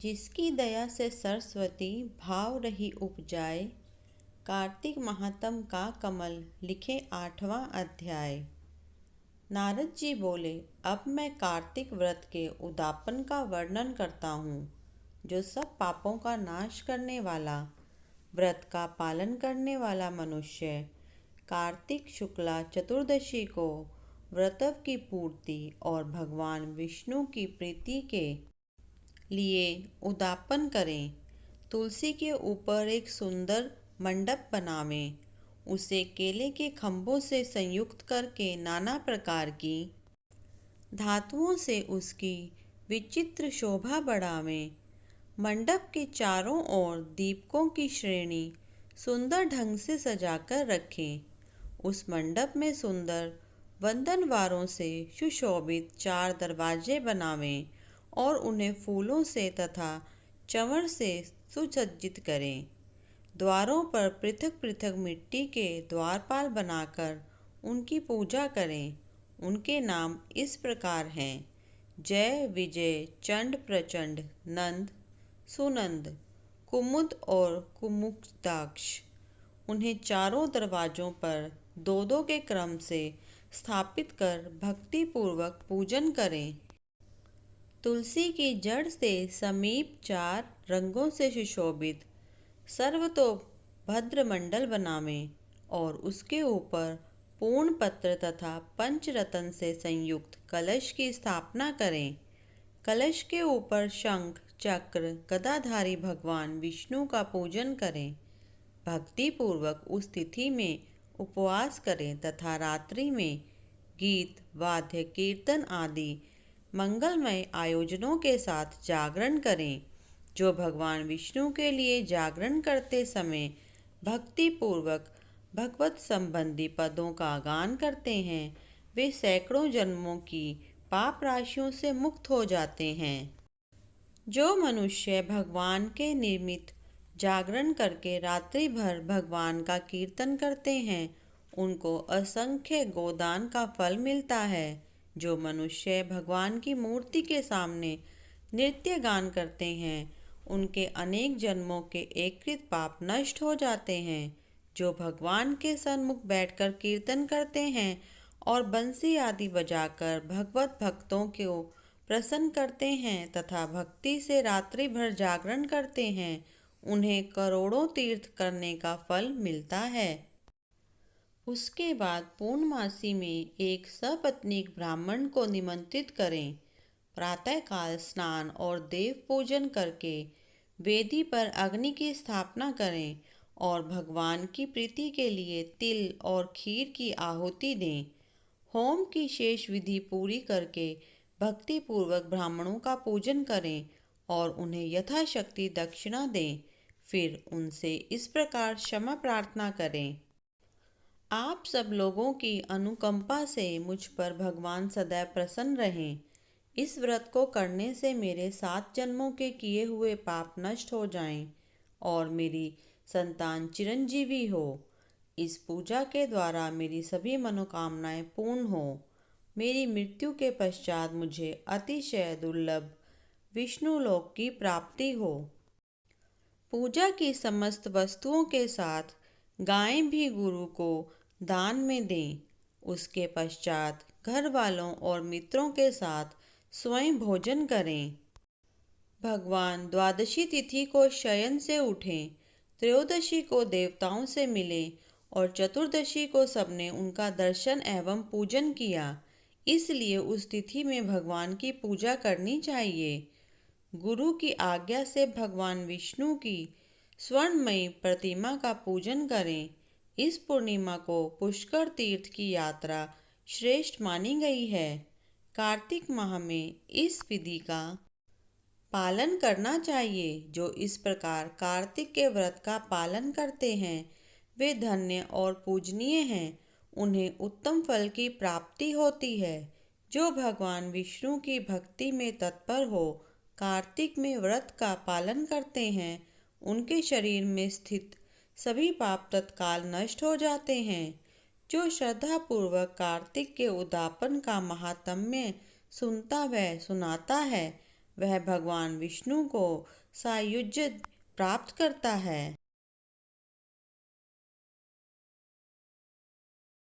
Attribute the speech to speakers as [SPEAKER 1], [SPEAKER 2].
[SPEAKER 1] जिसकी दया से सरस्वती भाव रही उपजाए। कार्तिक महात्म का कमल लिखे 8वां अध्याय। नारद जी बोले, अब मैं कार्तिक व्रत के उद्यापन का वर्णन करता हूँ, जो सब पापों का नाश करने वाला, व्रत का पालन करने वाला मनुष्य कार्तिक शुक्ला चतुर्दशी को व्रत की पूर्ति और भगवान विष्णु की प्रीति के लिए उद्यापन करें। तुलसी के ऊपर एक सुंदर मंडप बनावें, उसे केले के खंभों से संयुक्त करके नाना प्रकार की धातुओं से उसकी विचित्र शोभा बढ़ावें। मंडप के चारों ओर दीपकों की श्रेणी सुंदर ढंग से सजाकर रखें। उस मंडप में सुंदर वंदनवारों से सुशोभित 4 दरवाजे बनावें और उन्हें फूलों से तथा चंवर से सुसज्जित करें। द्वारों पर पृथक पृथक मिट्टी के द्वारपाल बनाकर उनकी पूजा करें। उनके नाम इस प्रकार हैं: जय, विजय, चंड, प्रचंड, नंद, सुनंद, कुमुद और कुमुदाक्ष। उन्हें चारों दरवाजों पर 2-2 के क्रम से स्थापित कर भक्ति पूर्वक पूजन करें। तुलसी की जड़ से समीप 4 रंगों से सुशोभित सर्वतोभद्र मंडल बनावें और उसके ऊपर पूर्ण पत्र तथा पंचरत्न से संयुक्त कलश की स्थापना करें। कलश के ऊपर शंख, चक्र, गदाधारी भगवान विष्णु का पूजन करें। भक्ति पूर्वक उस तिथि में उपवास करें तथा रात्रि में गीत, वाद्य, कीर्तन आदि मंगलमय आयोजनों के साथ जागरण करें। जो भगवान विष्णु के लिए जागरण करते समय भक्ति पूर्वक भगवत संबंधी पदों का गान करते हैं, वे सैकड़ों जन्मों की पाप राशियों से मुक्त हो जाते हैं। जो मनुष्य भगवान के निमित्त जागरण करके रात्रि भर भगवान का कीर्तन करते हैं, उनको असंख्य गोदान का फल मिलता है। जो मनुष्य भगवान की मूर्ति के सामने नृत्य गान करते हैं, उनके अनेक जन्मों के एकृत पाप नष्ट हो जाते हैं। जो भगवान के सन्मुख बैठकर कीर्तन करते हैं और बंसी आदि बजाकर भगवत भक्तों को प्रसन्न करते हैं तथा भक्ति से रात्रि भर जागरण करते हैं, उन्हें करोड़ों तीर्थ करने का फल मिलता है। उसके बाद पूर्णमासी में एक सपत्नीक ब्राह्मण को निमंत्रित करें। प्रातःकाल स्नान और देव पूजन करके वेदी पर अग्नि की स्थापना करें और भगवान की प्रीति के लिए तिल और खीर की आहुति दें। होम की शेष विधि पूरी करके भक्ति पूर्वक ब्राह्मणों का पूजन करें और उन्हें यथाशक्ति दक्षिणा दें। फिर उनसे इस प्रकार क्षमा प्रार्थना करें: आप सब लोगों की अनुकंपा से मुझ पर भगवान सदैव प्रसन्न रहें। इस व्रत को करने से मेरे 7 जन्मों के किए हुए पाप नष्ट हो जाएं और मेरी संतान चिरंजीवी हो। इस पूजा के द्वारा मेरी सभी मनोकामनाएं पूर्ण हो। मेरी मृत्यु के पश्चात मुझे अतिशय दुर्लभ विष्णु लोक की प्राप्ति हो। पूजा की समस्त वस्तुओं के साथ गायें भी गुरु को दान में दें। उसके पश्चात घर वालों और मित्रों के साथ स्वयं भोजन करें। भगवान द्वादशी तिथि को शयन से उठें, त्रयोदशी को देवताओं से मिलें और चतुर्दशी को सबने उनका दर्शन एवं पूजन किया। इसलिए उस तिथि में भगवान की पूजा करनी चाहिए। गुरु की आज्ञा से भगवान विष्णु की स्वर्णमयी प्रतिमा का पूजन करें। इस पूर्णिमा को पुष्कर तीर्थ की यात्रा श्रेष्ठ मानी गई है। कार्तिक माह में इस विधि का पालन करना चाहिए। जो इस प्रकार कार्तिक के व्रत का पालन करते हैं, वे धन्य और पूजनीय हैं। उन्हें उत्तम फल की प्राप्ति होती है। जो भगवान विष्णु की भक्ति में तत्पर हो कार्तिक में व्रत का पालन करते हैं, उनके शरीर में स्थित सभी पाप तत्काल नष्ट हो जाते हैं। जो श्रद्धापूर्वक कार्तिक के उद्यापन का महात्म्य सुनता व सुनाता है, वह भगवान विष्णु को सायुज्य प्राप्त करता है।